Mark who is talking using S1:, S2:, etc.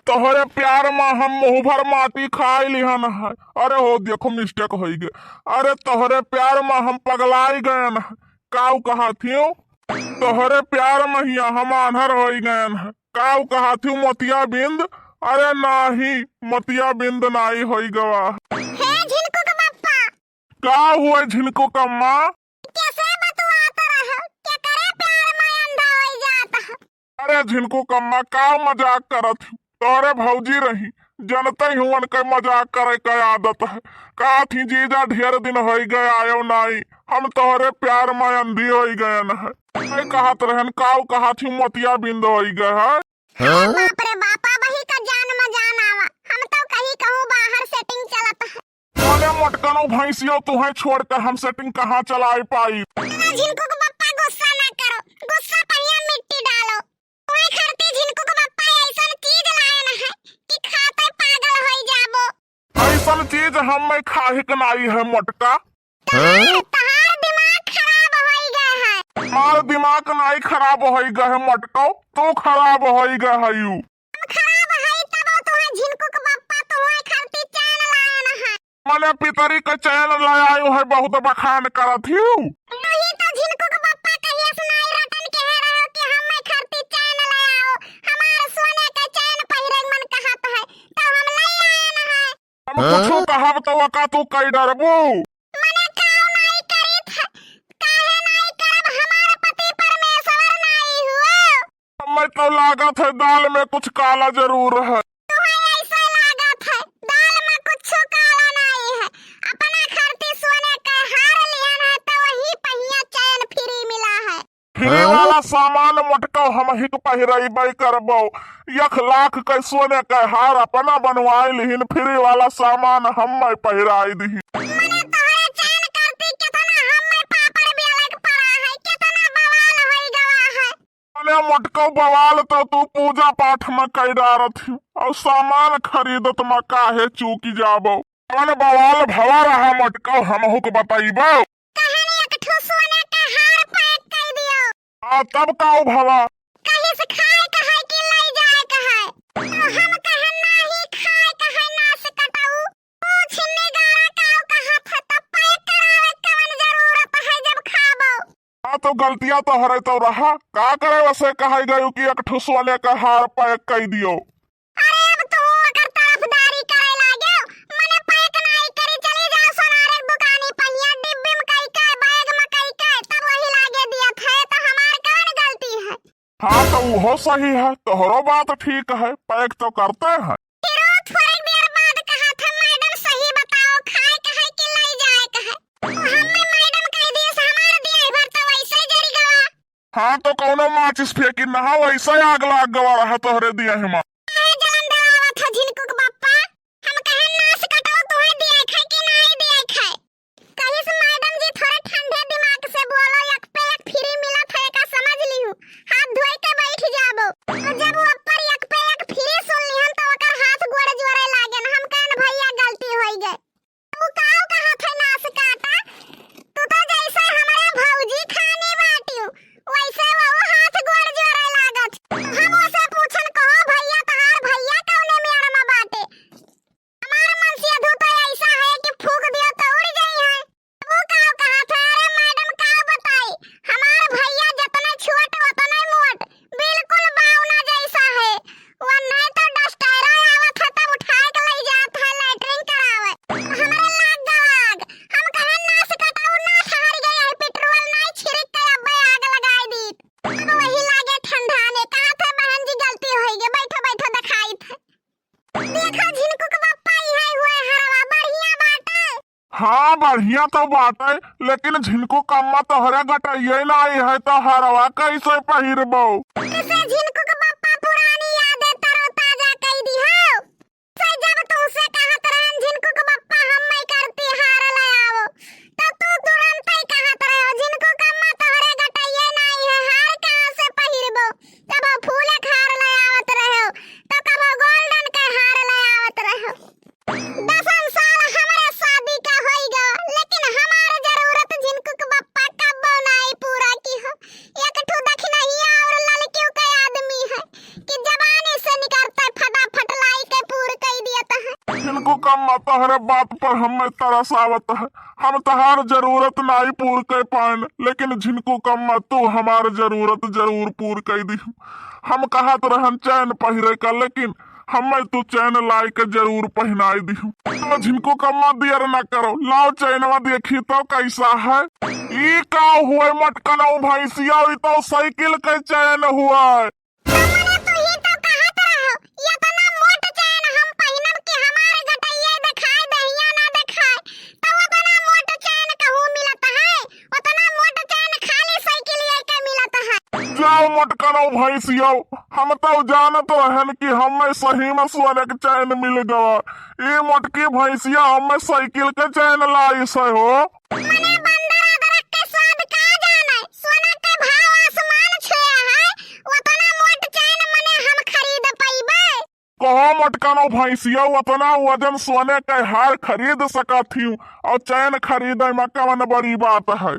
S1: तोहरे प्यार में हम मुँह भर माटी खाई लिहन है। अरे हो देखो मिस्टेक हो गए। अरे तोहरे प्यार में हम पगलाई गए है। काऊ कहा थी तोहरे प्यार में ही हम आन्हर हो गए है। काऊ कहा थी मोतिया बिंद। अरे नाही मोतिया बिंद नाही हो गवा। का हुआ झिनको का माँ? अरे झिनको कम्मा का मजाक करत हूँ। तोरे भौजी रही जनते हुवन के मजाक करे के आदत है। का थी जीजा ढेर दिन हो गए आयो नाई। हम तोहरे प्यार में अंधी हो गए है। कहत रहन काऊ कहा थी मोतिया बिंद हो गए है।
S2: बाप रे बापा वही का जान में जान आवा। हम तो कहीं कहूँ बाहर सेटिंग चलत है।
S1: अरे मटकनो भैंसियो तुम्हें छोड़ कर हम सेटिंग कहाँ चलाई पाई।
S2: झिनको को बप्पा गुस्सा ना करो। गुस्सा पहिया मिट्टी डालो। कोई खरते झिनको को बप्पा ऐसा चीज लायन है कि खाते पागल हो जाबो।
S1: ऐसा चीज हम में खाही के नाई है मटका।
S2: तहार दिमाग खराब हो गया है।
S1: हमार दिमाग नाई खराब हो गए है मटको। तो खराब हो गए है यू।
S2: खराब है तब तुम्हें झिनको को बप्पा तुम्हें खरती चैन लायन है।
S1: मैंने पितरी का चैन लाया है बहुत बखान करत हूँ।
S2: नहीं तो झिनको को बप्पा कहिए सुनाई रटन कह रहे हो कि हम में खरती चैन लाओ। हमारे सोने का चैन पहिरे मन कहत है तो हम ले आयन है।
S1: हम कुछो कहब तो वका तू कई डरबू।
S2: मने काऊ नहीं करी था। काहे नहीं करब हमारे पति परमेश्वर नहीं हुआ।
S1: हमें तो लागत है दाल में कुछ काला जरूर है।
S2: तुम्हें ऐसा लागत है दाल में कुछ काला नहीं है। अपना खरती सोने का हार लिया है तो वही पहिया चैन फ्री मिला है।
S1: फ्री वाला सामान मटको हम ही पहिरबे करबो। 1,00,000 के सोने का हार अपना बनवाई लिहिन। फ्री वाला सामान हम पहिराई दी।
S2: मने तोहरे चैन करती कितना हम में पापड़ भी अलग पड़ा है। कितना बवाल होई गवा है।
S1: मैंने मटको बवाल तो तू पूजा पाठ में कई डारत हूँ और सामान खरीदत में काहे चूकी जाबो। कौन बवाल भवा रहा मटको हमहू को बताइबो।
S2: कहानी एक ठो सोने का हार पैक कर दियो।
S1: तब काऊ भवा।
S2: कहीं से खाए कहे कि ले जाए कहे तो हम कहे नहीं खाए कहे ना से कटाऊ। पूछ निगारा काऊ कहा था तब पैक करावे कवन जरूरत है जब खाबो।
S1: तो गलतियां तो हरे तो रहा। का करे वैसे कहा गयो कि एक ठो सोने का हार पैक कर दियो।
S2: अरे अब तो अगर तरफदारी करे लागो मने पैक नहीं करी चली जाओ सोनारे दुकानी पहिया डिब्बी में कई के बैग में कई के तब वही लागे दिया थे तो हमार कौन गलती है।
S1: हाँ तो वो सही है। तोहरो बात ठीक है। पैक तो करते हैं।
S2: फिर थोड़ी देर बाद कहा था मैडम सही बताओ खाए कहे कि ले जाए कहे तो हमने मैडम कह दिए हमार दिए भर तो वैसे जरी गवा।
S1: हाँ तो कौनो माचिस फेंकी नहा वैसे आग लाग गवा रहा तोहरे दिया हिमा।
S2: जलन दवावा था झिनको के बप्पा। हम कहे नाश कटाओ तुम्हें दिए खाए कि नहीं दिए खाए। कहीं से मैडम जी थोड़े ठंडे दिमाग से बोलो एक पे एक फ्री मिला था का समझ लिहूं। हाथ धोए के बैठ जाबो। तो जब वो ऊपर एक पे एक फ्री सुन लिहन तो ओकर हाथ गोड़ जोरे लागन। हम कहन भैया गलती होई गए। तू काऊ कहा था नाश काटा। तू तो जैसे हमारे भौजी खाने बाटियो वैसे वो हाथ गोड़ जोरे लागत। हम उसे पूछन कहो भैया तहार भैया कौने मेड़ में बाटे। हमार मन से धू तो ऐसा है कि फूक दियो तो उड़ जाई है। वो काऊ कहा था अरे मैडम काऊ बताई हमार भैया जितने छोट उतने मोट बिल्कुल बावना जैसा है। वो नहीं तो डस्टरा आवत है तब उठा के ले जात है लेटरिंग करावे। हमरे लाग गवाग हम कहे नाश कटाऊ ना ठहर गए है पेट्रोल नहीं छिड़क के अब्बे आग लगाई दी। अब वही लागे ठंडा ने कहा था बहन जी गलती होई गे बैठो बैठो दिखाई थे। देखो झिनको के बप्पा है हुए हरवा बढ़िया बाटे।
S1: हाँ बढ़िया तो बात है लेकिन झिनको कम्मा तोहरे गटाइए नहीं है तो हरवा कैसे पहिरबो।
S2: इसे झिनको के बप्पा पुरानी यादें तरोताजा कई दी हो। से जब तुमसे कहत रहन झिनको के बप्पा हम मैं करती हार ले आओ तो तू तुरंत ही कहत रहे हो झिनको कम्मा तोहरे गटाइए नहीं है हार कहां से पहिरबो। कब फूले हार ले आवत रहे हो तो कब गोल्डन के हार ले आवत रहे हो। 10 साल हमारे शादी का होई गया लेकिन हमारे जरूरत झिनको के बप्पा कब नहीं पूरा की हो। एक ठो दखिनहिया और लड़कियों का आदमी
S1: झिनको कम्मा तोहरे बात पर हमें तरस आवत है। हम तहार जरूरत नहीं पूर कर पाए, लेकिन झिनको कम्मा तू हमार जरूरत जरूर पूर कर दी। हम कहत रहन चैन पहिरे का, लेकिन हमें तू चैन लाई के जरूर पहनाई दी। तो झिनको कम्मा दियर न करो, लाओ चैनवा देखी तो कैसा है। ई का हुए मटकनऊ भैंसिया, ई तो साइकिल के चैन हुआ।
S2: मने तू ही तो कहत रहो ये तना मोट चैन हम पहिनब कि हमारे गटैया दिखाई दहिया ना दिखाई। तो वो तना मोट चैन कहू मिलत है, वो तना मोट चैन खाली साइकिलिया के मिलत है।
S1: जाओ मटकनऊ भैंसिया, हम तो जानत रहन कि हमें सही में सोने के चैन मिल गवा। ये मोटकी भैंसिया हमें साइकिल के चैन लाई से हो।
S2: मने बंदर अदरक के स्वाद का जाने, सोना के भाव आसमान छुए है, वो तना मोट चैन मने हम खरीद पाइबे।
S1: कहो मटकनऊ भैंसिया, उतना वजन सोने के हार खरीद सकती हूँ और चैन खरीदे में कौन बड़ी बात है।